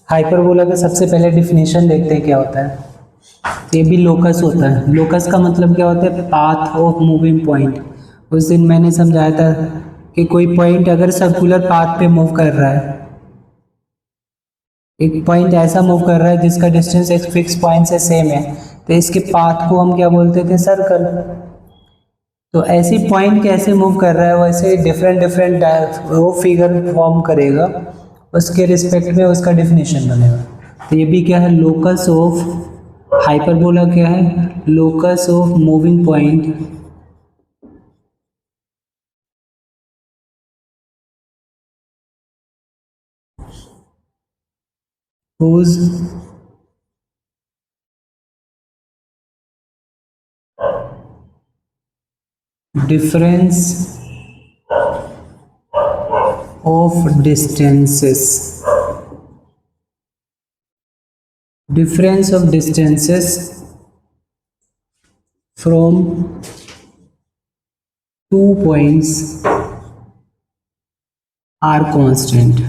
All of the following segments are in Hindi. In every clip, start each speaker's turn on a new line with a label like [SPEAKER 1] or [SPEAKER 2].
[SPEAKER 1] हाइपरबोला का सबसे पहले डिफिनेशन देखते हैं क्या होता है। ये भी लोकस होता है। लोकस का मतलब क्या होता है? Path of moving point. उस दिन मैंने समझाया था कि कोई पॉइंट अगर सर्कुलर पाथ पे मूव कर रहा है, एक पॉइंट ऐसा मूव कर रहा है जिसका डिस्टेंस एक फिक्स पॉइंट से सेम है, तो इसके पाथ को हम क्या बोलते थे? सर्कल। तो ऐसी पॉइंट कैसे मूव कर रहा है, वैसे डिफरेंट डिफरेंट वो फिगर फॉर्म करेगा, उसके रिस्पेक्ट में उसका डिफिनेशन बनेगा। तो ये भी क्या है? Locus of hyperbola. क्या है? Locus of moving point whose difference of distances, difference of distances from two points are constant.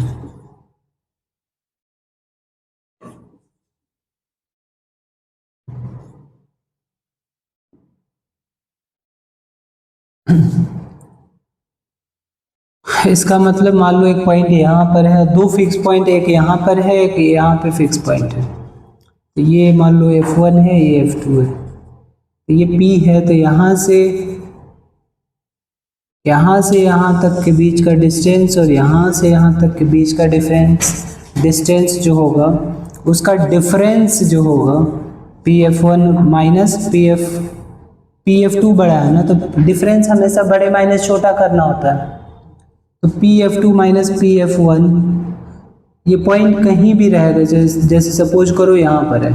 [SPEAKER 1] इसका मतलब मान लो एक पॉइंट यहाँ पर है, दो फिक्स पॉइंट, एक यहाँ पर है, एक यहाँ पे फिक्स पॉइंट है। तो ये मान लो F1 है, ये F2 है, तो ये P है। तो यहाँ से यहाँ तक के बीच का डिस्टेंस और यहाँ से यहाँ तक के बीच का डिस्टेंस जो होगा, उसका डिफरेंस जो होगा PF1 माइनस PF2 बड़ा है ना, तो डिफरेंस हमेशा बड़े माइनस छोटा करना होता है। तो PF2 माइनस PF1, ये पॉइंट कहीं भी रहेगा, जैसे सपोज करो यहाँ पर है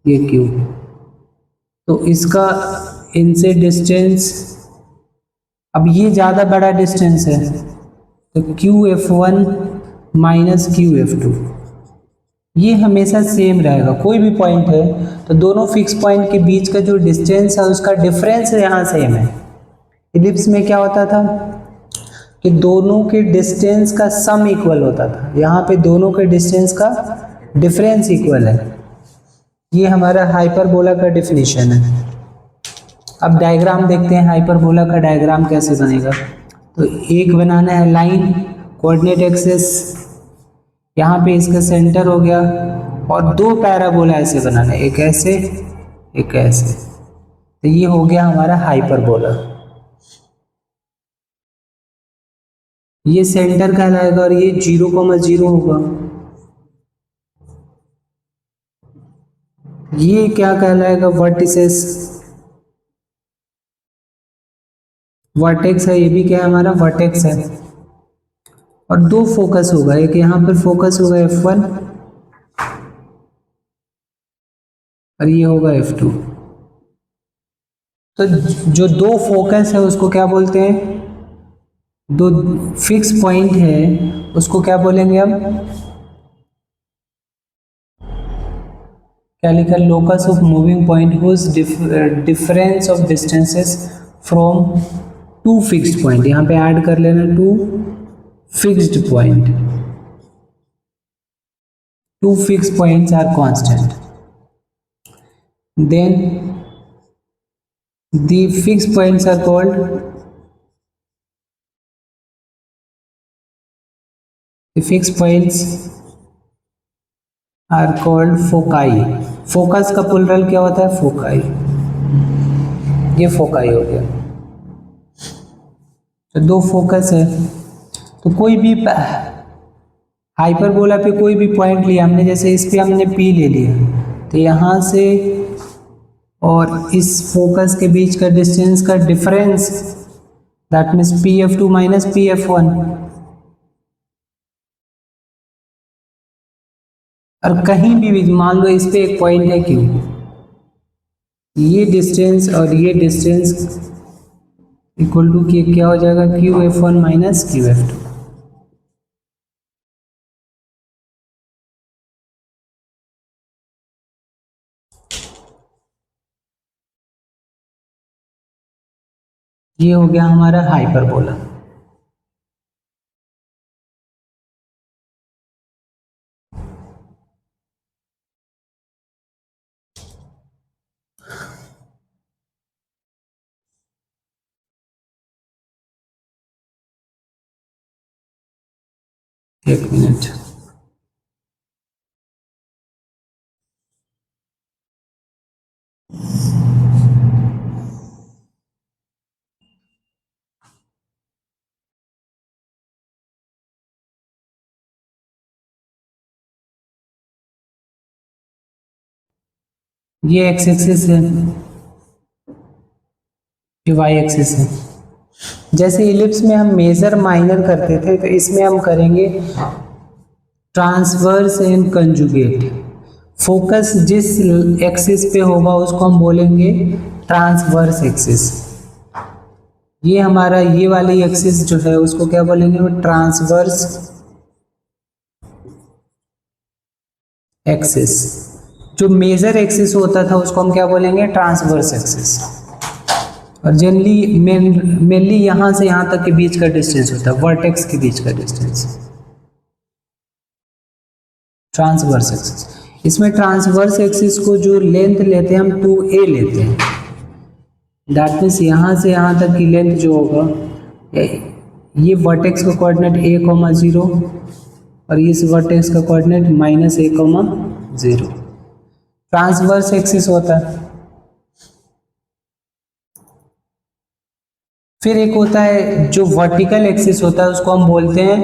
[SPEAKER 1] ये Q, तो इसका इनसे डिस्टेंस, अब ये ज़्यादा बड़ा डिस्टेंस है, तो QF1 माइनस QF2 ये हमेशा सेम रहेगा। कोई भी पॉइंट है तो दोनों फिक्स पॉइंट के बीच का जो डिस्टेंस है उसका डिफरेंस यहाँ सेम है। इलिप्स में क्या होता था कि दोनों के डिस्टेंस का सम इक्वल होता था, यहाँ पे दोनों के डिस्टेंस का डिफरेंस इक्वल है। ये हमारा हाइपरबोला का डिफिनीशन है। अब डायग्राम देखते हैं, हाइपरबोला का डायग्राम कैसे बनेगा। तो एक बनाना है लाइन, कोऑर्डिनेट एक्सिस, यहाँ पे इसका सेंटर हो गया, और दो पैराबोला ऐसे बनाना है, एक ऐसे एक ऐसे। तो ये हो गया हमारा हाइपरबोला। ये सेंटर कहलाएगा और ये 0,0 होगा। ये क्या कहलाएगा? वर्टिसेस, वर्टेक्स है, ये भी क्या है? हमारा वर्टेक्स है। और दो फोकस होगा, एक यहाँ पर फोकस होगा F1 और ये होगा F2। तो जो दो फोकस है उसको क्या बोलते हैं? दो फिक्स पॉइंट है उसको क्या बोलेंगे हम? क्या लिखा? Locus of moving point whose difference of distances from two fixed point. यहाँ पे ऐड कर लेना two fixed point, two fixed points are constant, then the fixed points are called, the fixed points are called foci। Focus का प्लुरल क्या होता है? फोकाई। ये फोकाई हो गया। तो दो फोकस है, तो कोई भी हाइपरबोला पे कोई भी पॉइंट लिया हमने, जैसे इस पे हमने P ले लिया, तो यहाँ से और इस फोकस के बीच का डिस्टेंस का difference, that means PF2 minus PF1। और कहीं भी मान लो इस पे एक पॉइंट है Q, ये डिस्टेंस और ये डिस्टेंस इक्वल टू क्या हो जाएगा? QF1 minus QF2। ये हो गया हमारा हाइपरबोला। एक मिनट, ये एक्स एक्सिस है, ये वाई एक्सिस है। जैसे इलिप्स में हम मेजर माइनर करते थे, तो इसमें हम करेंगे ट्रांसवर्स एंड कंजुगेट। फोकस जिस एक्सिस पे होगा उसको हम बोलेंगे ट्रांसवर्स एक्सिस। ये हमारा ये वाली एक्सिस जो है उसको क्या बोलेंगे, वो ट्रांसवर्स एक्सिस। जो मेजर एक्सिस होता था उसको हम क्या बोलेंगे, ट्रांसवर्स एक्सिस। और जनरली मेनली यहाँ से यहाँ तक के बीच का डिस्टेंस होता है, वर्टेक्स के बीच का डिस्टेंस, ट्रांसवर्स एक्सिस। इसमें ट्रांसवर्स एक्सिस को जो लेंथ लेते हैं हम 2a लेते हैं। दैट मीन्स यहाँ से यहाँ तक की लेंथ जो होगा, ये वर्टेक्स का कोऑर्डिनेट a,0 और इस वर्टेक्स का कोऑर्डिनेट -a,0 ट्रांसवर्स एक्सिस होता है। फिर एक होता है जो वर्टिकल एक्सिस होता है, उसको हम बोलते हैं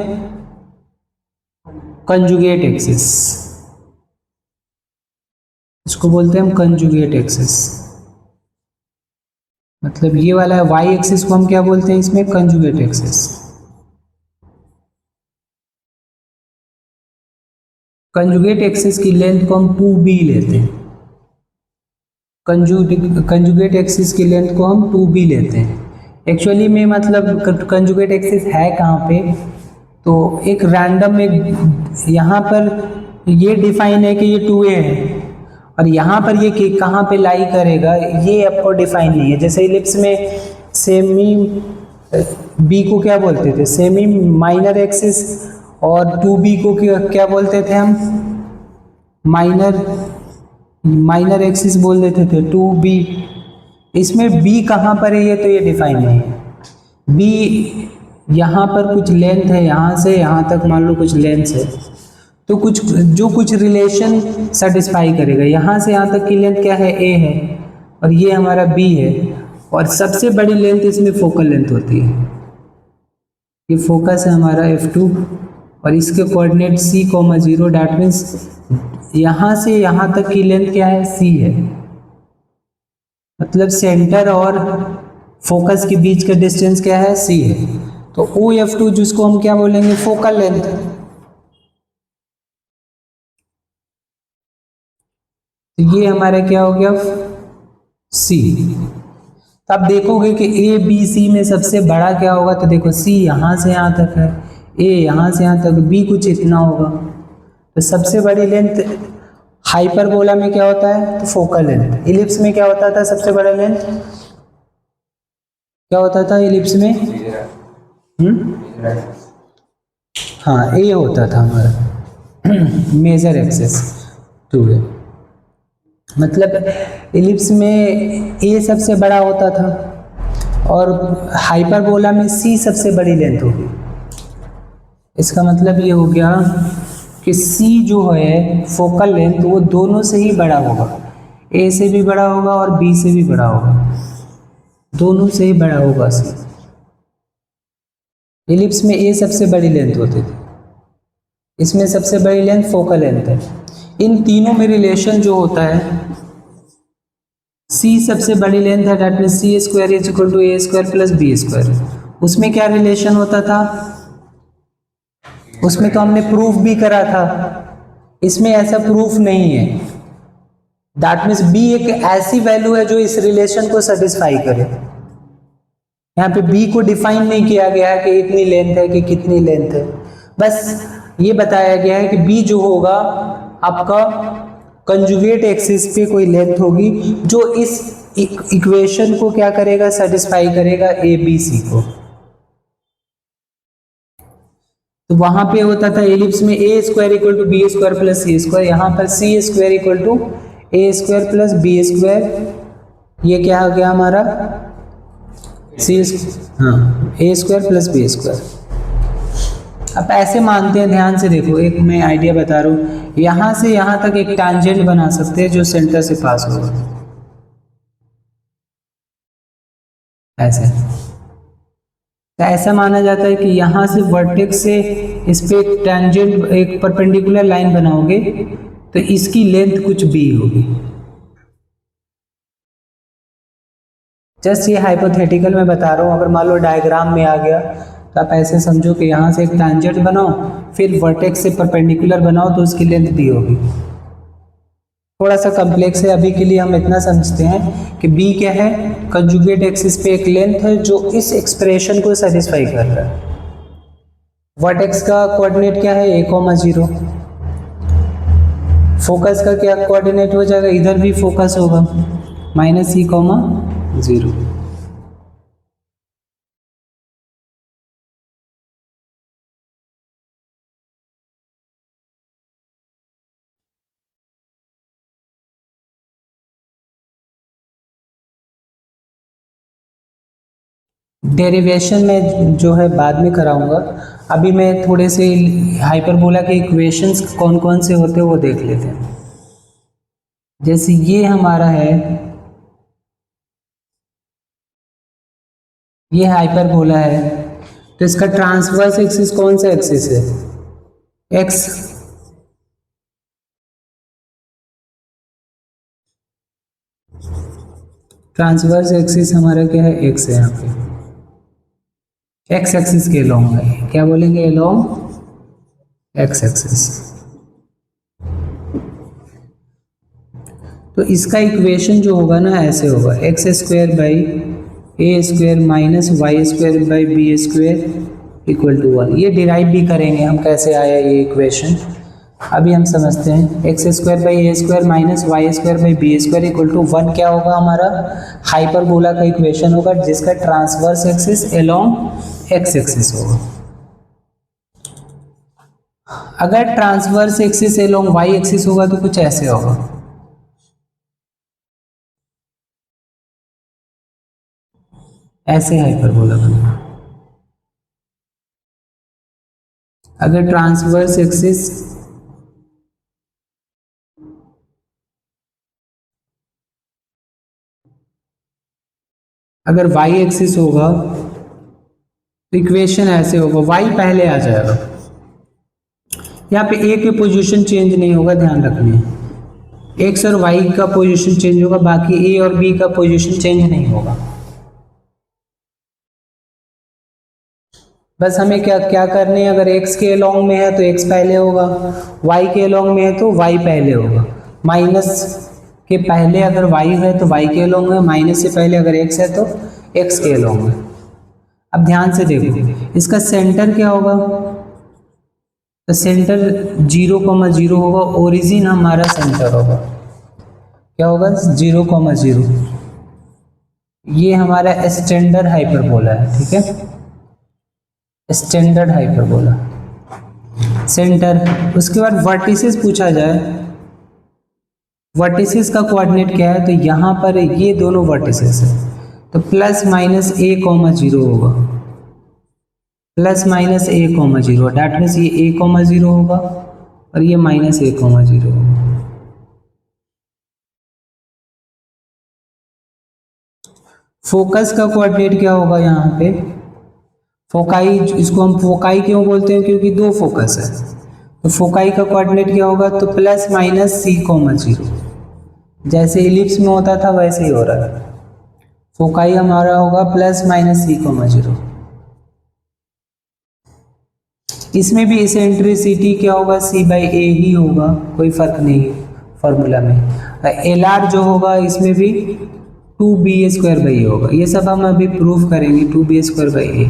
[SPEAKER 1] कंजुगेट एक्सिस। इसको बोलते हैं हम कंजुगेट एक्सिस। मतलब ये वाला वाई एक्सिस को हम क्या बोलते हैं, इसमें कंजुगेट एक्सिस। कंजुगेट एक्सिस की लेंथ को हम 2b लेते हैं। कंजुगेट एक्सिस की लेंथ को हम 2b लेते हैं। एक्चुअली में मतलब कंजुगेट एक्सिस है कहाँ पे, तो एक रैंडम एक यहाँ पर ये डिफाइन है कि ये 2a है, और यहाँ पर ये कहाँ पे लाई करेगा ये आपको डिफाइन नहीं है। जैसे इलिप्स में सेमी बी को क्या बोलते थे, सेमी माइनर एक्सिस, और 2b को क्या बोलते थे हम, माइनर एक्सिस बोल देते थे 2b। इसमें b कहाँ पर है ये तो ये डिफाइन नहीं है। b यहाँ पर कुछ लेंथ है, यहाँ से यहाँ तक मान लो कुछ लेंथ है, तो कुछ रिलेशन सेटिस्फाई करेगा। यहाँ से यहाँ तक की लेंथ क्या है, a है, और ये हमारा b है, और सबसे बड़ी लेंथ इसमें फोकल लेंथ होती है। ये फोकस है हमारा f2, और इसके कोऑर्डिनेट c,0, डैट मीन्स यहाँ से यहाँ तक की लेंथ क्या है, c है। मतलब सेंटर और फोकस के बीच का डिस्टेंस क्या है, c है। तो OF2 जिसको हम क्या बोलेंगे, फोकल लेंथ। तो ये हमारा क्या हो गया, c। तो आप देखोगे कि ABC में सबसे बड़ा क्या होगा, तो देखो c यहाँ से यहाँ तक है, a यहाँ से यहाँ तक, b कुछ इतना होगा। तो सबसे बड़ी लेंथ हाइपरबोला में क्या होता है, तो फोकल लेंथ। इलिप्स में क्या होता था, सबसे बड़ा लेंथ क्या होता था इलिप्स में, हाँ a होता था हमारा मेजर एक्सिस 2a। मतलब इलिप्स में a सबसे बड़ा होता था, और हाइपरबोला में c सबसे बड़ी लेंथ होगी। इसका मतलब ये हो गया कि c जो है फोकल लेंथ वो दोनों से ही बड़ा होगा, a से भी बड़ा होगा और b से भी बड़ा होगा, दोनों से ही बड़ा होगा c। इलिप्स में a सबसे बड़ी लेंथ होती थी, इसमें सबसे बड़ी लेंथ फोकल लेंथ है। इन तीनों में रिलेशन जो होता है, c सबसे बड़ी लेंथ है, that means c square is equal to a square plus b square. उसमें क्या रिलेशन होता था, उसमें तो हमने प्रूफ भी करा था, इसमें ऐसा प्रूफ नहीं है। दैट मीन्स b एक ऐसी वैल्यू है जो इस रिलेशन को सेटिस्फाई करे। यहाँ पे b को डिफाइन नहीं किया गया है कि इतनी लेंथ है कि कितनी लेंथ है, बस ये बताया गया है कि b जो होगा आपका कंजुगेट एक्सिस पे कोई लेंथ होगी जो इस इक्वेशन को क्या करेगा, सेटिस्फाई करेगा ABC को। तो वहां पे होता था एलिप्स में a square equal to B square plus C square, यहाँ पर c square equal to a square plus B square. ये क्या हो गया हमारा हाँ a square plus B square. अब ऐसे मानते हैं, ध्यान से देखो, एक मैं आइडिया बता रहा हूँ, यहाँ से यहाँ तक एक टैंजेंट बना सकते हैं जो सेंटर से पास होगा, ऐसे। तो ऐसा माना जाता है कि यहाँ से वर्टेक्स से इस पे एक टैंजेंट, एक परपेंडिकुलर लाइन बनाओगे तो इसकी लेंथ कुछ b होगी। जस्ट ये हाइपोथेटिकल मैं बता रहा हूँ, अगर मान लो डायग्राम में आ गया तो आप ऐसे समझो कि यहाँ से एक टैंजेंट बनाओ, फिर वर्टेक्स से परपेंडिकुलर बनाओ तो उसकी लेंथ b होगी। थोड़ा सा कॉम्प्लेक्स है, अभी के लिए हम इतना समझते हैं कि b क्या है, कंजुगेट एक्सिस पे एक लेंथ है जो इस एक्सप्रेशन को सेटिस्फाई कर रहा है। वर्टेक्स का कोऑर्डिनेट क्या है, a,0। फोकस का क्या कोऑर्डिनेट हो जाएगा, इधर भी फोकस होगा -e,0। डेरिवेशन में जो है बाद में कराऊंगा, अभी मैं थोड़े से हाइपरबोला के इक्वेशंस कौन कौन से होते हैं वो देख लेते हैं। जैसे ये हमारा है, ये हाइपरबोला है, तो इसका ट्रांसवर्स एक्सिस कौन सा एक्सिस है, एक्स। ट्रांसवर्स एक्सिस हमारा क्या है, एक्स है। यहाँ पे एक्स एक्सिस के अलोंग है, क्या बोलेंगे, अलोंग एक्स एक्सिस। तो इसका इक्वेशन जो होगा ना ऐसे होगा, X square by A square minus Y square by B square equal to 1। ये डिराइव भी करेंगे हम, कैसे आया ये इक्वेशन अभी हम समझते हैं। X square by A square minus Y square by B square equal to 1 क्या होगा, हमारा हाइपरबोला का इक्वेशन होगा जिसका transverse axis along X axis होगा। अगर transverse axis along Y axis होगा तो कुछ ऐसे होगा, ऐसे हाइपरबोला बनेगा। अगर ट्रांसवर्स एक्सिस अगर y एक्सिस होगा तो इक्वेशन ऐसे होगा, y पहले आ जाएगा, यहाँ पे a की पोजीशन चेंज नहीं होगा, ध्यान रखनी है। x और y का पोजीशन चेंज होगा, बाकी a और b का पोजीशन चेंज नहीं होगा। बस हमें क्या क्या करने हैं, अगर x के अलोंग में है तो x पहले होगा, y के अलोंग में है तो y पहले होगा। माइनस के पहले अगर y है तो y के अलोंग है, माइनस से पहले अगर x है तो x के अलोंग है। अब ध्यान से देखो, इसका सेंटर क्या होगा, तो सेंटर 0,0 होगा, ओरिजिन हमारा सेंटर होगा, क्या होगा 0,0। ये हमारा स्टैंडर्ड हाइपरबोला है, ठीक है, स्टैंडर्ड हाइपरबोला सेंटर। उसके बाद वर्टिसेस पूछा जाए, वर्टिसेस का कोऑर्डिनेट क्या है, तो यहाँ पर ये दोनों वर्टिसेस है, तो प्लस माइनस a,0 होगा, plus minus a,0, that means ये a,0 होगा और ये माइनस a,0 होगा। फोकस का कोऑर्डिनेट क्या होगा, यहाँ पे फोकाई, इसको हम फोकाई क्यों बोलते हैं, क्योंकि दो फोकस है, तो फोकाई का कोऑर्डिनेट क्या होगा, तो प्लस माइनस c,0। जैसे इलिप्स में होता था वैसे ही हो रहा है, फोकाई हमारा होगा प्लस माइनस c,0। इसमें भी इसेंट्रिसिटी क्या होगा, c/a ही होगा, कोई फर्क नहीं फॉर्मूला में। LR जो होगा इसमें भी 2b² होगा, ये सब हम अभी प्रूफ करेंगे, 2b²a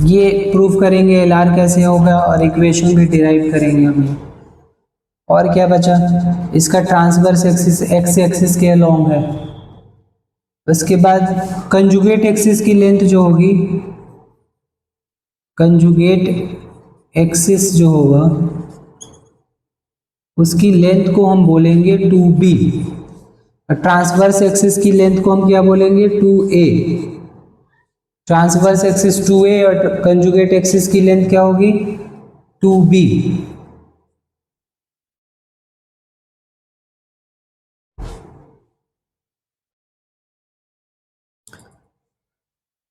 [SPEAKER 1] ये प्रूफ करेंगे, LR कैसे होगा और इक्वेशन भी डिराइव करेंगे हम। और क्या बचा, इसका ट्रांसवर्स एक्सिस एक्स एक्सिस के अलोंग है। उसके बाद कंजुगेट एक्सिस की लेंथ जो होगी, कंजुगेट एक्सिस जो होगा उसकी लेंथ को हम बोलेंगे 2b, ट्रांसवर्स एक्सिस की लेंथ को हम क्या बोलेंगे 2a। ट्रांसवर्स एक्सिस 2a और कंजुगेट एक्सिस की लेंथ क्या होगी 2b।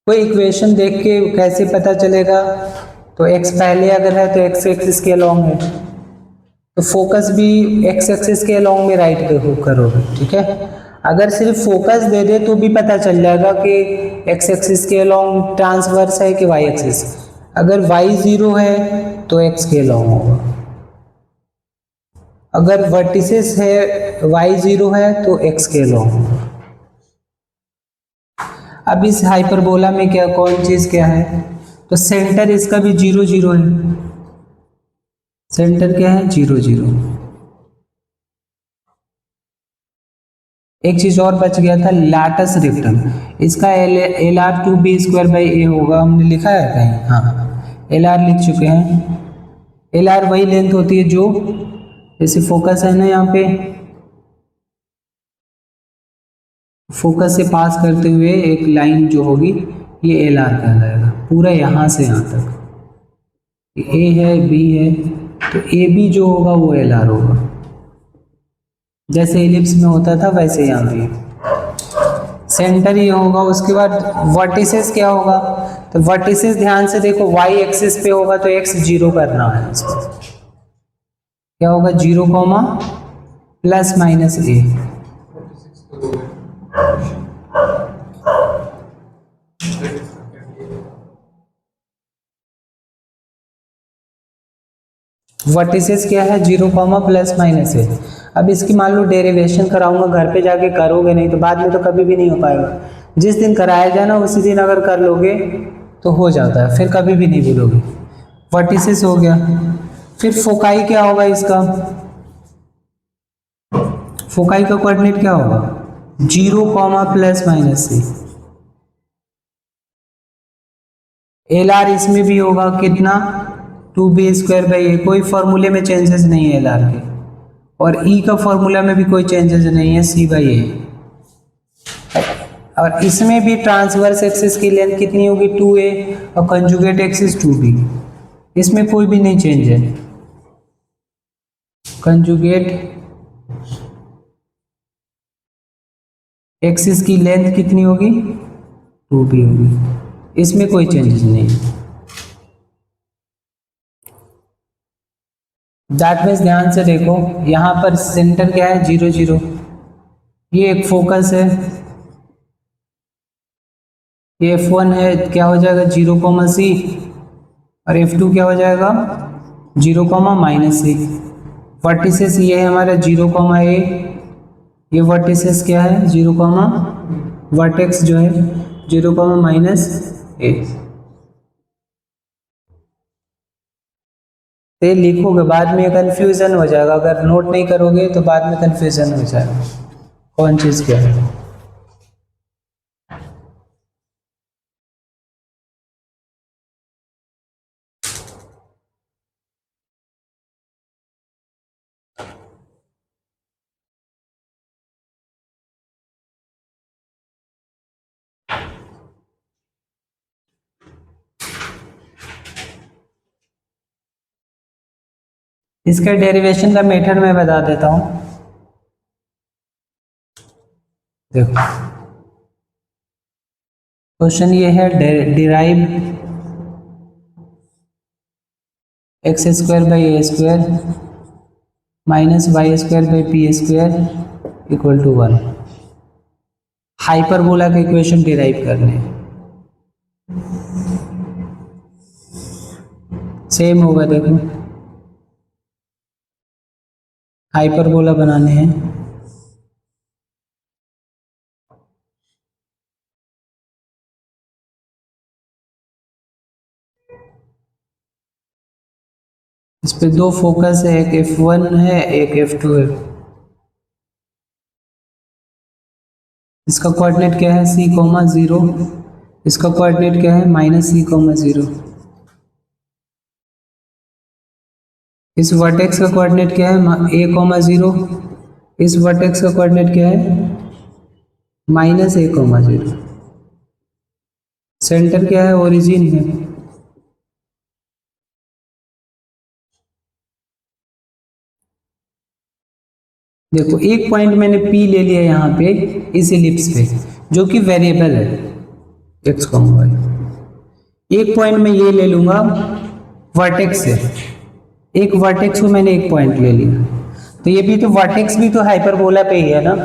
[SPEAKER 1] कोई इक्वेशन देख के कैसे पता चलेगा, तो x पहले अगर है तो x एक्सिस के अलोंग है, तो फोकस भी x एक्सिस के अलोंग में राइट करोगे, ठीक है। अगर सिर्फ फोकस दे दे तो भी पता चल जाएगा कि x एक्सिस के अलोंग ट्रांसवर्स है कि y एक्सिस। अगर y 0 है तो x के अलोंग होगा, अगर वर्टिसेस है y 0 है तो x के अलोंग होगा। अब इस हाइपरबोला में क्या कौन चीज क्या है, तो सेंटर इसका भी 0 0 है, सेंटर क्या है 0 0। एक चीज और बच गया था लैटस रेक्टम, इसका एल आर 2b² होगा, हमने लिखा है कहीं, हाँ एल आर लिख चुके हैं। एल आर वही लेंथ होती है जो जैसे फोकस है ना, यहाँ पे फोकस से पास करते हुए एक लाइन जो होगी ये एल आर कहलाएगा, पूरा यहाँ से यहाँ तक। ए है बी है तो ए बी जो होगा वो एल आर होगा, जैसे एलिप्स में होता था वैसे यहाँ भी सेंटर ये होगा। उसके बाद वर्टिसेस क्या होगा, तो वर्टिसेस ध्यान से देखो वाई एक्सिस पे होगा तो एक्स 0 करना है इसको, क्या होगा 0, ±a। वर्टिसेस क्या है 0, ±a। अब इसकी मान लो डेरिवेशन कराऊंगा, घर पे जाके करोगे नहीं तो बाद में तो कभी भी नहीं हो पाएगा, जिस दिन कराया जाए ना उसी दिन अगर कर लोगे तो हो जाता है, फिर कभी भी नहीं भूलोगे। वर्टिसेस हो गया, फिर फोकाई क्या होगा इसका, फोकाई का कोऑर्डिनेट क्या होगा 0, ±a। एल आर इसमें भी होगा कितना 2b²a, कोई फॉर्मूले में चेंजेस नहीं है एल आर के, और ई का फॉर्मूला में भी कोई चेंजेस नहीं है c/a। और इसमें भी ट्रांसवर्स एक्सिस की लेंथ कितनी होगी 2a और कंजुगेट एक्सिस 2b, इसमें कोई भी नहीं चेंज है। कंजुगेट एक्सिस की लेंथ कितनी होगी 2b होगी, इसमें कोई चेंजेस नहीं है। दैट मीन्स ध्यान से देखो यहाँ पर सेंटर क्या है 0 0, ये एक फोकस है, ये F1 है क्या हो जाएगा 0, c, और F2 क्या हो जाएगा 0, -a। वर्टिसेस ये है हमारा 0, a, ये वर्टिसेस क्या है 0, वर्टेक्स जो है 0, -a। तो लिखोगे बाद में कंफ्यूजन हो जाएगा, अगर नोट नहीं करोगे तो बाद में कंफ्यूजन हो जाएगा कौन चीज़ क्या है। इसका डेरिवेशन का मेथड मैं बता देता हूं, देखो क्वेश्चन ये है derive x² -a² -y² = 1। Hyperbola के इक्वेशन डिराइव करने सेम होगा, देखो हाइपरबोला बनाने हैं, इस पे दो फोकस है, एक F1 है एक F2 है। इसका कोऑर्डिनेट क्या है c, 0, इसका कोऑर्डिनेट क्या है -c, 0। इस वर्टेक्स का कोऑर्डिनेट क्या है a, 0, इस वर्टेक्स का कोऑर्डिनेट क्या है -a, 0। सेंटर क्या है, ओरिजिन है। देखो एक पॉइंट मैंने P ले लिया यहाँ पे इस इलिप्स पे, जो कि वेरिएबल है x, y। एक पॉइंट मैं ये ले लूंगा वर्टेक्स से, एक वर्टेक्स को मैंने एक पॉइंट ले लिया, तो ये भी तो वर्टेक्स भी तो हाइपरबोला पे ही है ना।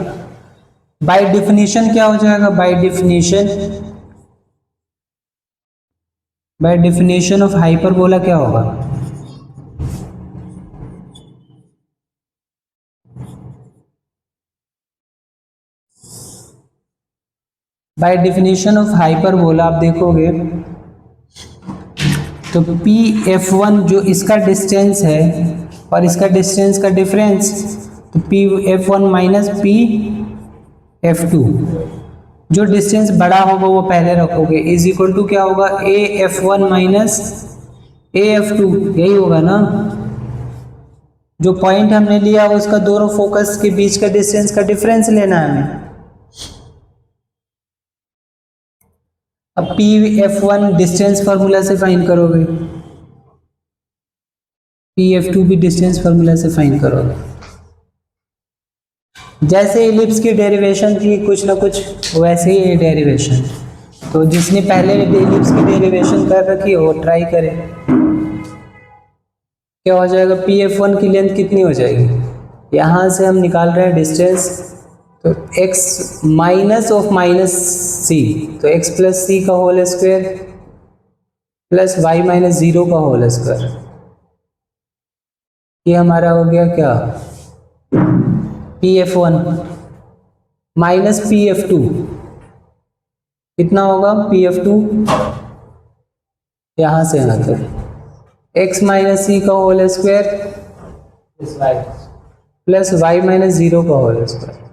[SPEAKER 1] बाय डिफिनीशन क्या हो जाएगा, बाय डिफिनीशन ऑफ हाइपरबोला क्या होगा, बाय डिफिनीशन ऑफ हाइपरबोला आप देखोगे तो पी एफ वन जो इसका डिस्टेंस है और इसका डिस्टेंस का डिफरेंस, तो P F one minus P F to, जो डिस्टेंस बड़ा होगा वो पहले रखोगे, इज इक्वल टू क्या होगा, A F one minus A F two, यही होगा ना। जो पॉइंट हमने लिया उसका दोनों फोकस के बीच का डिस्टेंस का डिफरेंस लेना है हमें। अब P F one distance formula से फाइंड करोगे, पी एफ टू भी डिस्टेंस फार्मूला से फाइंड करोगे। जैसे इलिप्स की डेरिवेशन थी कुछ ना कुछ वैसे ही डेरिवेशन, तो जिसने पहले इलिप्स की डेरिवेशन कर रखी है वो ट्राई करे। क्या हो जाएगा, पी एफ वन की लेंथ कितनी हो जाएगी, यहाँ से हम निकाल रहे हैं डिस्टेंस, तो x minus of minus C, तो x प्लस सी का whole square plus y minus 0 का होल स्क्वायर, ये हमारा हो गया क्या, P F one minus P F two, कितना होगा पी एफ टू, यहां से यहाँ तक x माइनस सी का whole square plus y minus 0 का होल स्क्वायर।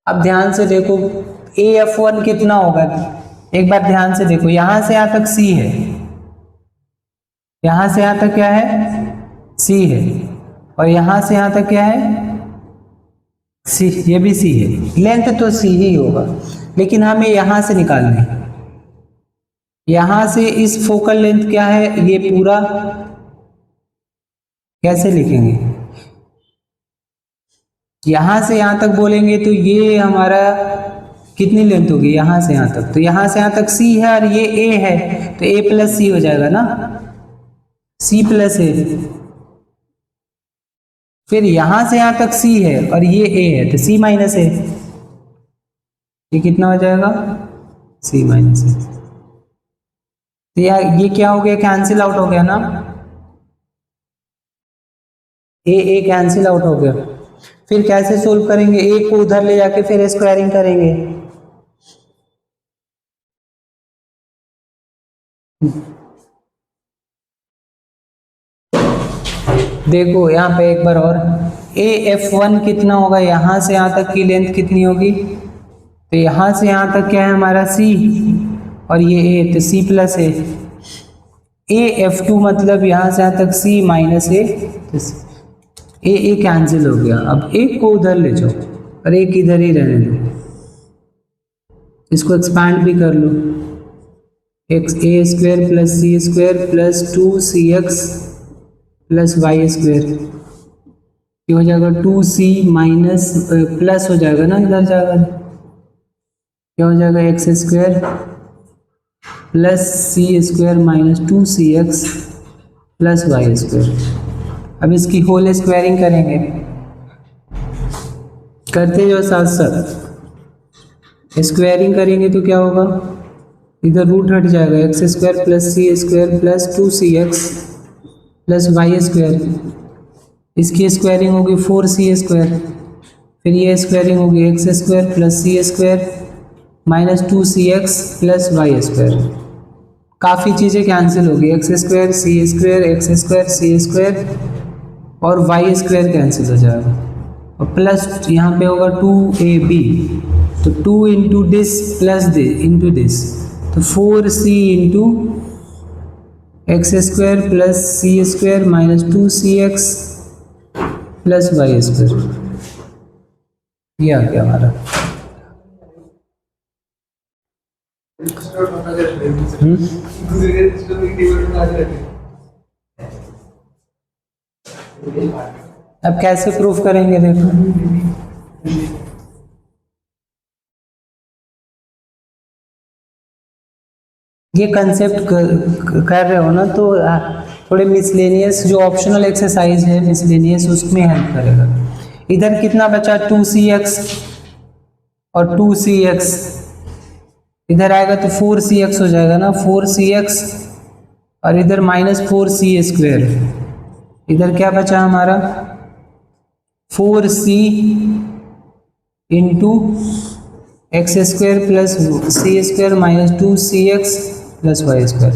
[SPEAKER 1] अब ध्यान से देखो ए एफ वन कितना होगा, एक बार ध्यान से देखो, यहां से यहां तक c है, यहां से यहां तक क्या है, c है, और यहां से यहां तक क्या है, c, ये भी c है, लेंथ तो c ही होगा, लेकिन हमें यहां से निकालना है, यहां से इस फोकल लेंथ क्या है, ये पूरा कैसे लिखेंगे, यहां से यहां तक बोलेंगे तो ये हमारा कितनी लेंथ होगी यहां से यहां तक, तो यहां से यहां तक c है और ये a है, तो a प्लस सी हो जाएगा ना, c प्लस a, फिर यहां से यहां तक c है और ये a है, तो c माइनस a, ये कितना हो जाएगा, c माइनस a, तो ये क्या हो गया, कैंसिल आउट हो गया ना, a कैंसिल आउट हो गया। फिर कैसे सोल्व करेंगे, a को उधर ले जाके फिर स्क्वायरिंग करेंगे, देखो यहाँ पे एक बार और, ए एफ वन कितना होगा, यहां से यहां तक की लेंथ कितनी होगी, तो यहां से यहां तक क्या है हमारा c और ये a, तो c plus a, A F two मतलब यहां से यहां तक c माइनस a, तो ए कैंसिल हो गया। अब एक को उधर ले जाओ और एक इधर ही रहने दो, इसको एक्सपैंड भी कर लो, x a square plus C square plus 2cx plus y square, ये हो जाएगा 2c माइनस प्लस हो जाएगा ना, इधर जाएगा क्या हो जाएगा, एक्स स्क्वायर प्लस सी square minus 2cx plus y square. अब इसकी होल स्क्वायरिंग करेंगे, करते जो साथ साथ स्क्वायरिंग करेंगे तो क्या होगा, इधर रूट हट जाएगा, एक्स स्क्वायर प्लस सी square plus 2cx plus y square, इसकी स्क्वायरिंग होगी 4c स्क्वायर, फिर ये स्क्वायरिंग होगी एक्स स्क्वायर प्लस सी square minus 2cx plus y square, काफ़ी चीज़ें कैंसिल होगी, x square c square x square c square और वाई स्क्वायर कैंसिल हो जाएगा, और प्लस यहाँ पे होगा 2ab, तो 2 into this plus this into this, तो 4c into x square plus सी square minus 2cx plus y square, ये आ गया हमारा। अब कैसे प्रूफ करेंगे देखो, ये कंसेप्ट कर रहे हो ना तो थोड़े मिसलेनियस जो ऑप्शनल एक्सरसाइज है मिसलेनियस उसमें हेल्प करेगा। इधर कितना बचा 2cx और 2cx, इधर आएगा तो 4cx हो जाएगा ना, 4cx और इधर -4c²। इधर क्या बचा हमारा 4c into x² plus c² minus 2cx plus y²।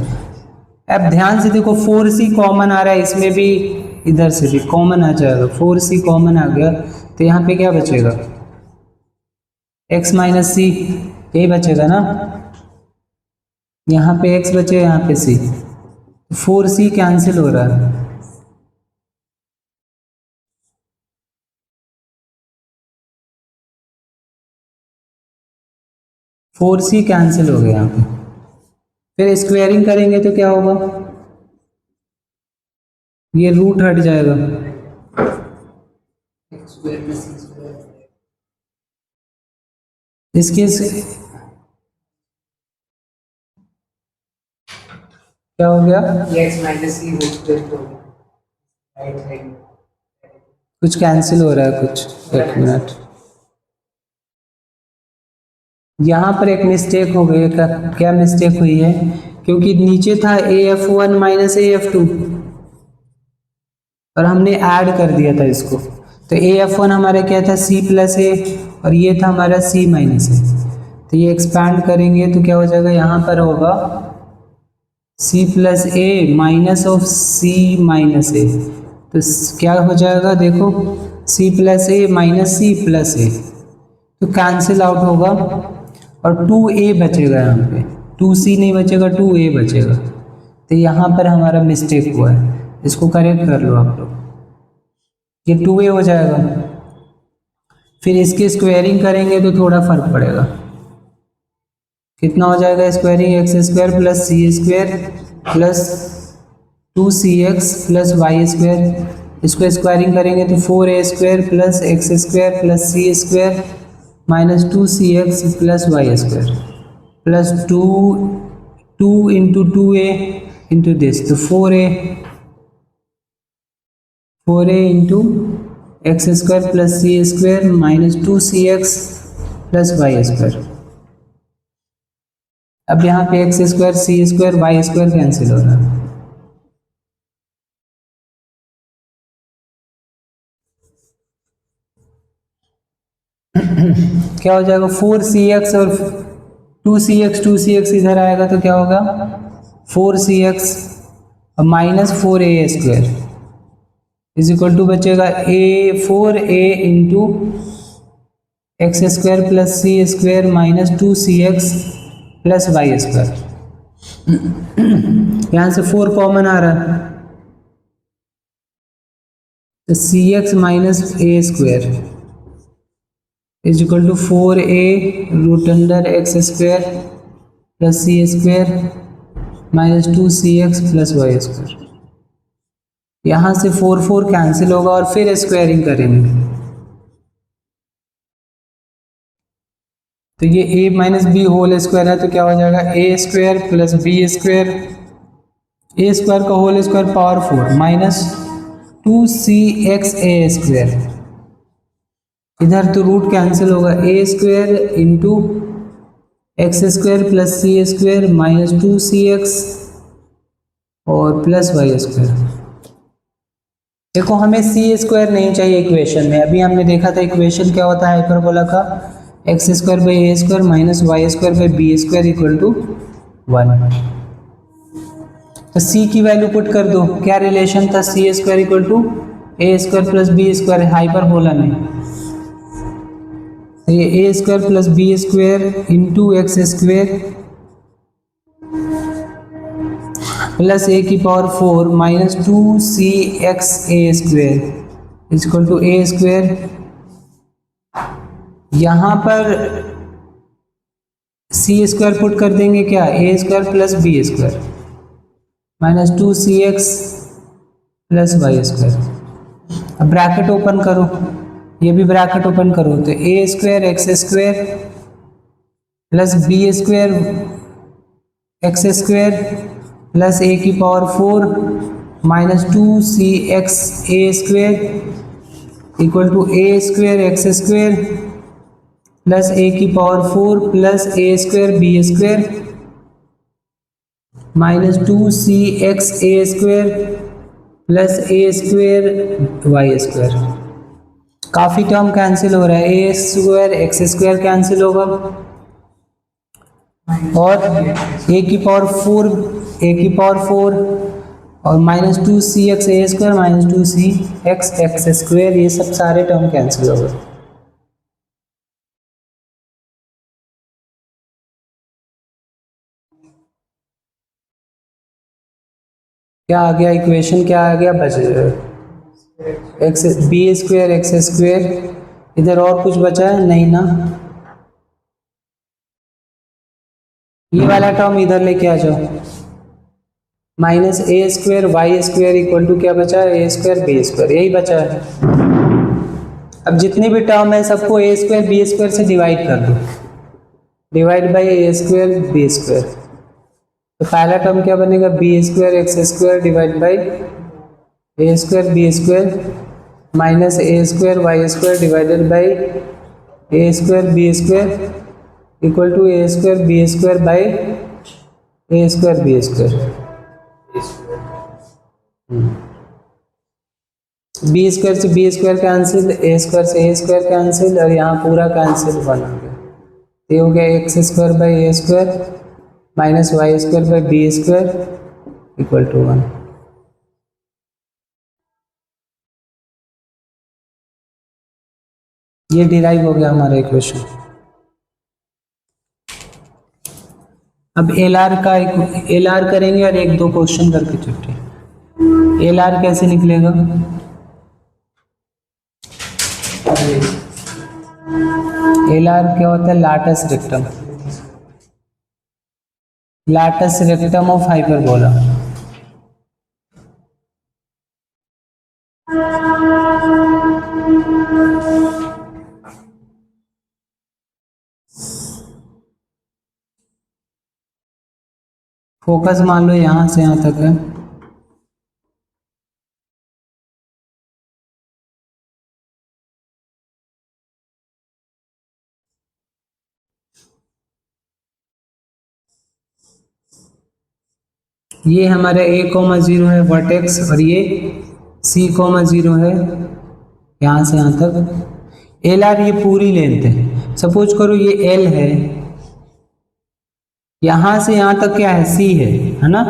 [SPEAKER 1] अब ध्यान से देखो 4c कॉमन आ रहा है, इसमें भी इधर से भी कॉमन आ जाएगा, 4c कॉमन आ गया तो यहाँ पे क्या बचेगा x माइनस सी, यही बचेगा ना, यहाँ पे x बचे यहाँ पे c, 4c कैंसिल हो रहा है। फोर सी कैंसिल हो गया यहाँ पे, फिर स्क्वायरिंग करेंगे तो क्या होगा, ये रूट हट जाएगा, इसके क्या हो गया, कुछ कैंसिल हो रहा है कुछ, एक मिनट, यहाँ पर एक मिस्टेक हो गई। क्या मिस्टेक हुई है, क्योंकि नीचे था AF1 माइनस AF2 और हमने ऐड कर दिया था इसको, तो AF1 हमारा क्या था C प्लस A और ये था हमारा C माइनस A, तो ये एक्सपैंड करेंगे तो क्या हो जाएगा, यहाँ पर होगा C plus A minus of C minus A, तो क्या हो जाएगा देखो C plus A minus C plus A, तो कैंसिल आउट होगा और 2a बचेगा, यहाँ पे 2c नहीं बचेगा 2a बचेगा, तो यहाँ पर हमारा मिस्टेक हुआ है, इसको करेक्ट कर लो आप लोग, ये 2a हो जाएगा। फिर इसकी स्क्वायरिंग करेंगे तो थोड़ा फर्क पड़ेगा, कितना हो जाएगा squaring, x² plus c² plus 2cx plus y², इसको स्क्वायरिंग करेंगे तो 4a² plus x² plus c² minus 2cx plus y² plus 2 into 2a into this, तो 4a into x² plus c² minus 2cx plus y²। अब यहाँ पे x² c² y² कैंसिल हो रहा है, क्या हो जाएगा 4cx और 2cx इधर आएगा तो क्या होगा 4cx minus 4a² is equal to बचेगा 4a into x² plus c² minus 2cx plus y²। यहाँ से 4 कॉमन आ रहा है तो cx minus a² is equal to 4a root under x² plus c² minus 2cx plus y²। यहाँ से 4 कैंसिल होगा और फिर स्क्वायरिंग करेंगे तो ये a minus B whole square है, तो क्या हो जाएगा a² प्लस b², a² का whole square power 4 minus 2cxa², इधर तो रूट कैंसिल होगा a² into x² plus c² minus 2cx और प्लस y²। देखो हमें c² नहीं चाहिए इक्वेशन में, अभी हमने देखा था इक्वेशन क्या होता है हाइपरबोला का, x² by a² minus y² by b² equal to 1। तो c की वैल्यू पुट कर दो, क्या रिलेशन था c² equal to a² plus b² hyperbola में, ये a² plus b² into x² plus a की power 4 minus 2cxa² equal to a²। यहाँ पर सी स्क्वायर पुट कर देंगे क्या, a square plus B square minus 2cx plus y square. अब ब्रैकेट ओपन करो, ये भी ब्रैकेट ओपन करो, तो a square x square plus B square x square plus a की power 4 minus 2cx a square equal to A square x square plus a की power 4 plus a square B square minus 2cx a square plus a square Y square. काफ़ी टर्म कैंसिल हो रहा है, a square x square cancel होगा और ए की पावर 4 और minus 2cx a square minus 2cx x square, ये सब सारे टर्म कैंसिल हो गए। क्या आ गया इक्वेशन, क्या आ गया, बच X B square x square. इधर और कुछ बचा है नहीं ना, ये वाला टर्म इधर लेके आ जाओ, minus A square Y square equal to क्या बचा है, ए स्क्वायर बी स्क्वायर, यही बचा है। अब जितनी भी टर्म है सबको ए स्क्वायर बी स्क्वायर से डिवाइड कर दो, divide by A square B square. तो पहला टर्म क्या बनेगा, B square x square divide by A square B square minus A square Y square divided by A square B square equal to A square B square by A square B square. B square से B square cancel, A square से ए स्क्वायर कैंसिल और यहाँ पूरा कैंसिल बन गया। ये हो गया X square by A square minus Y square by B square equal to 1। ये डिराइव हो गया हमारा इक्वेशन। अब एल आर करेंगे और एक दो क्वेश्चन करके छुट्टी। एल आर कैसे निकलेगा, एल आर क्या होता है, latus rectum, latus rectum of hyperbola. Focus मान लो यहां से यहां तक है, ये हमारा a,0 है वर्टेक्स और ये c,0 है यहाँ से यहाँ तक। एल आर ये पूरी लेंथ है, सपोज करो ये एल है, यहाँ से यहाँ तक क्या है, c है ना,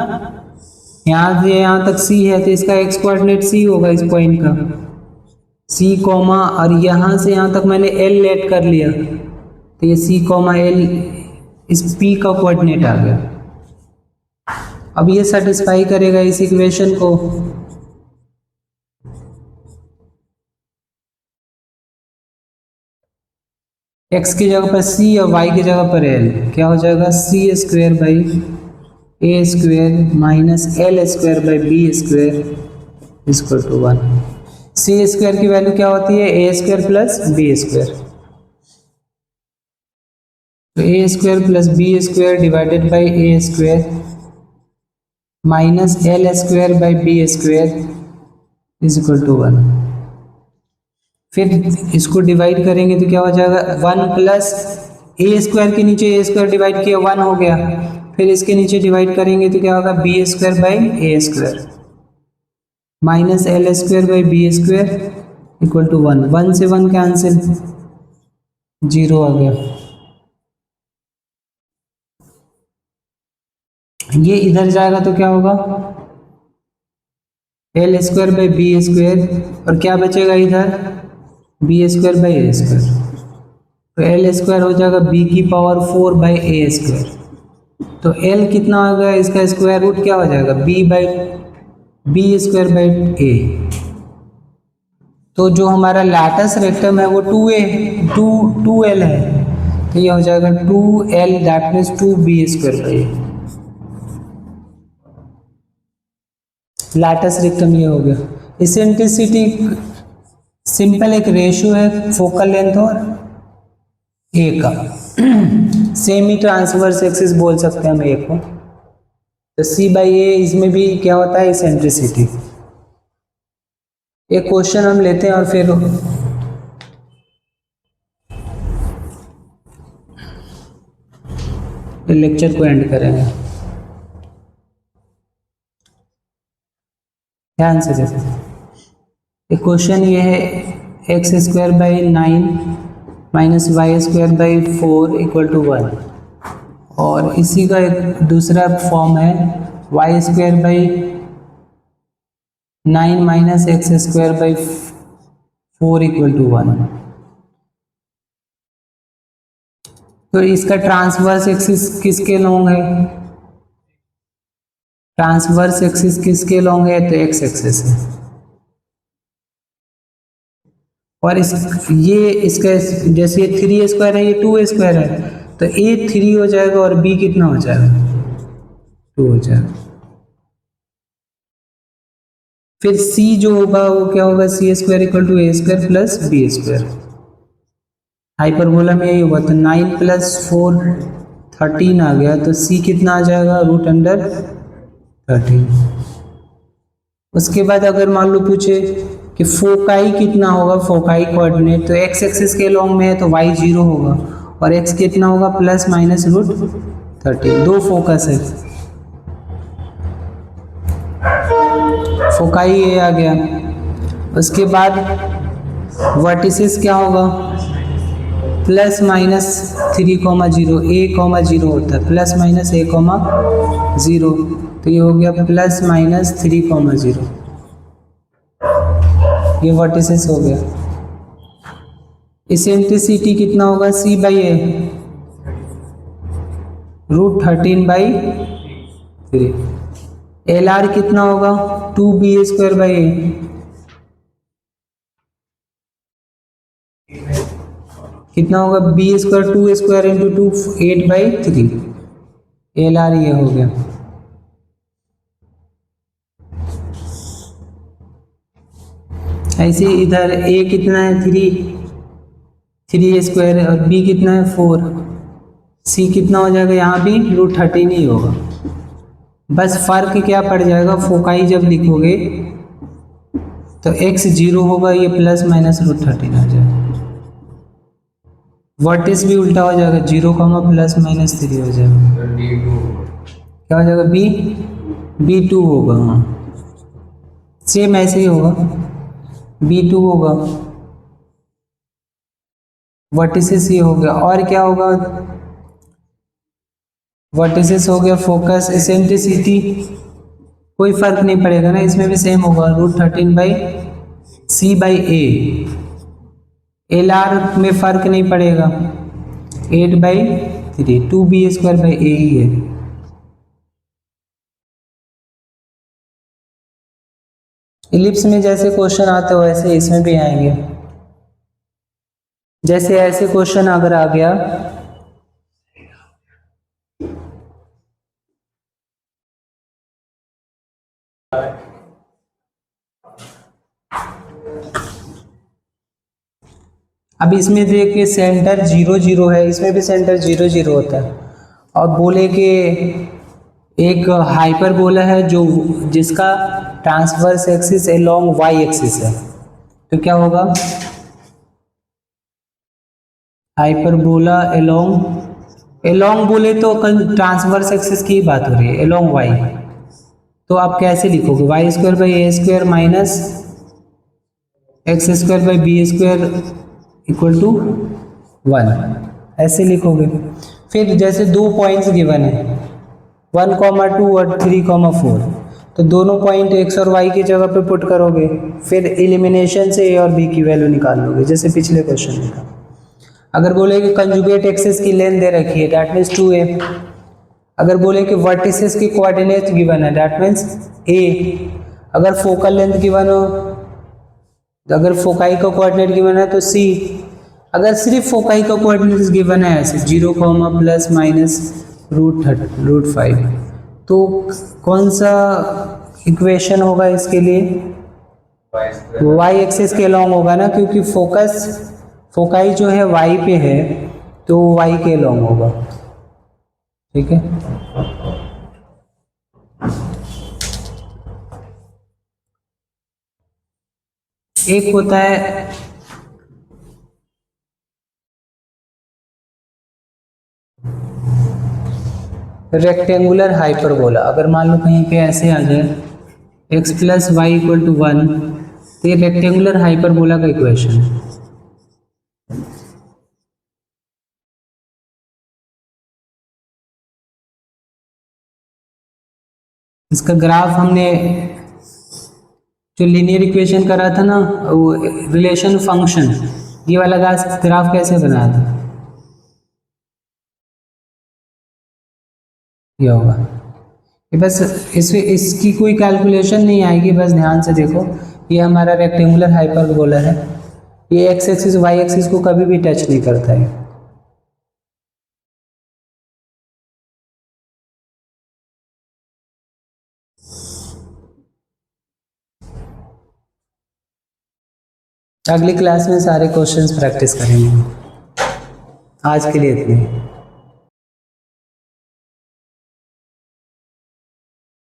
[SPEAKER 1] यहाँ से यहाँ तक c है तो इसका x कोऑर्डिनेट c होगा इस पॉइंट का, c कॉमा और यहाँ से यहाँ तक मैंने l लेट कर लिया तो ये c कॉमा l इस p का कोऑर्डिनेट आ गया। अब ये सेटिस्फाई करेगा इस इक्वेशन को, x की जगह पर c और y की जगह पर l, क्या हो जाएगा c square by A square minus L square by B square equal to 1। c square की वैल्यू क्या होती है, a square plus B square, तो a square plus B square divided by A square minus L square by B square is equal to 1। फिर इसको डिवाइड करेंगे तो क्या हो जाएगा, 1 प्लस ए स्क्वायर के नीचे ए स्क्वायर डिवाइड किया 1 हो गया, फिर इसके नीचे डिवाइड करेंगे तो क्या होगा, B square by A square minus L square by B square equal to 1। 1 से 1 कैंसिल, 0 आ गया। ये इधर जाएगा तो क्या होगा, L square by B square और क्या बचेगा इधर, B square by A square, तो एल स्क्वायर हो जाएगा बी की पावर 4 बाई ए स्क्वायर। तो एल कितना आ गया, इसका स्क्वायर रूट क्या हो जाएगा, B by B square by A. तो जो हमारा लैटस रेक्टम है वो 2L है, तो ये हो जाएगा 2L that means 2B²/A। Lattice rectum ये हो गया। इसेंट्रिसिटी सिंपल एक रेशियो है फोकल लेंथ और ए का, सेमी ट्रांसवर्स एक्सिस बोल सकते हैं हम ए को। तो C/A इसमें भी क्या होता है, इसेंट्रिसिटी। एक क्वेश्चन हम लेते हैं और फिर लेक्चर को एंड करेंगे। ध्यान से देखो, एक क्वेश्चन ये है x²/9 - y²/4 = 1, और इसी का एक दूसरा फॉर्म है y²/9 - x²/4 = 1। तो इसका ट्रांसवर्स एक्सिस किसके लॉन्ग है, ट्रांसवर्स एक्सिस किसके लॉन्ग है, तो x एक्सिस है। और ये इसका जैसे ये 3A² है, ये 2A² है, तो A 3 हो जाएगा और B कितना हो जाएगा, 2 हो जाएगा। फिर C जो होगा वो क्या होगा, C² = A² + B²। हाइपरबोला में यही होगा, तो 9 + 4 13 आ गया, तो C कितना आ जाएगा, √13। उसके बाद अगर मान लो पूछे कि फोकाई कितना होगा, फोकाई कोऑर्डिनेट, तो x एक्सिस के लॉन्ग में है तो y 0 होगा, और x कितना होगा, ±√13। दो फोकस है, फोकाई ये आ गया। उसके बाद वर्टिसेस क्या होगा, ±3, 0 a, 0 होता है, ±a, 0, तो ये हो गया ±3, 0। ये वर्टिसेस हो गया। इसेंट्रिसिटी कितना होगा, C/A √13/3। LR कितना होगा, 2B²/A, कितना होगा, B² 2A² × 2 8/3। LR ये हो गया। ऐसे इधर A कितना है, 3A² है, और B कितना है, 4। C कितना हो जाएगा, यहाँ भी √13 ही होगा। बस फर्क क्या पड़ जाएगा, फोकाई जब लिखोगे तो x 0 होगा, ये ±√13 आ जाएगा। वर्टिस भी उल्टा हो जाएगा, 0, ±3 हो जाएगा। क्या हो जाएगा, B2 होगा। हाँ, सेम ऐसे ही होगा, B2 होगा। वर्टिसेस ये हो गया। और क्या होगा, वर्टिसेस हो गया, फोकस। इसेंट्रिसिटी कोई फर्क नहीं पड़ेगा ना, इसमें भी सेम होगा, √13/C/A। LR में फर्क नहीं पड़ेगा, 8/3, 2B²/A ही है। इलिप्स में जैसे क्वेश्चन आते हो वैसे इसमें भी आएंगे। जैसे ऐसे क्वेश्चन अगर आ गया, अब इसमें देखिए सेंटर 0 0 है, इसमें भी सेंटर 0 0 होता है, और बोले कि एक हाइपरबोला है जो जिसका transverse axis along y axis है, तो क्या होगा, हाइपरबोला अलोंग बोले तो ट्रांसवर्स एक्सिस की बात हो रही है, अलोंग y। तो आप कैसे लिखोगे, y²/A² माइनस x²/B² = 1, ऐसे लिखोगे। फिर जैसे दो पॉइंट्स गिवन है 1, 2 और 3, 4, तो दोनों पॉइंट x और y की जगह पे पुट करोगे, फिर एलिमिनेशन से a और b की वैल्यू निकाल लोगे, जैसे पिछले क्वेश्चन में था। अगर बोले कि कंजुगेट एक्सिस की लेंथ दे रखी है, दैट मीन्स 2a। अगर बोले कि वर्टिसेस की कोऑर्डिनेट गिवन है, दैट मीन्स a। अगर फोकल लेंथ गिवन हो, अगर फोकाई का कोऑर्डिनेट गिवन है तो c। अगर सिर्फ फोकाई का कोऑर्डिनेट्स गिवन है ऐसे 0, प्लस माइनस √5, तो कौन सा इक्वेशन होगा इसके लिए? y एक्सिस के अलॉन्ग होगा ना, क्योंकि फोकाई जो है y पे है, तो y के अलॉन्ग होगा। ठीक है, एक होता है रेक्टेंगुलर हाइपरबोला। अगर मान लो कहीं पे ऐसे आ जाए x plus Y equal to 1, तो ये रेक्टेंगुलर हाइपरबोला का इक्वेशन है। इसका ग्राफ हमने जो लीनियर इक्वेशन करा था ना, वो रिलेशन फंक्शन, ये वाला ग्राफ कैसे बनाया था? ये होगा, ये बस इसकी कोई कैलकुलेशन नहीं आएगी, बस ध्यान से देखो। ये हमारा रेक्टेंगुलर हाइपरबोला है, ये एक्स एक्सिस वाई एक्सिस को कभी भी टच नहीं करता है। अगली क्लास में सारे क्वेश्चंस प्रैक्टिस करेंगे। आज के लिए इतने।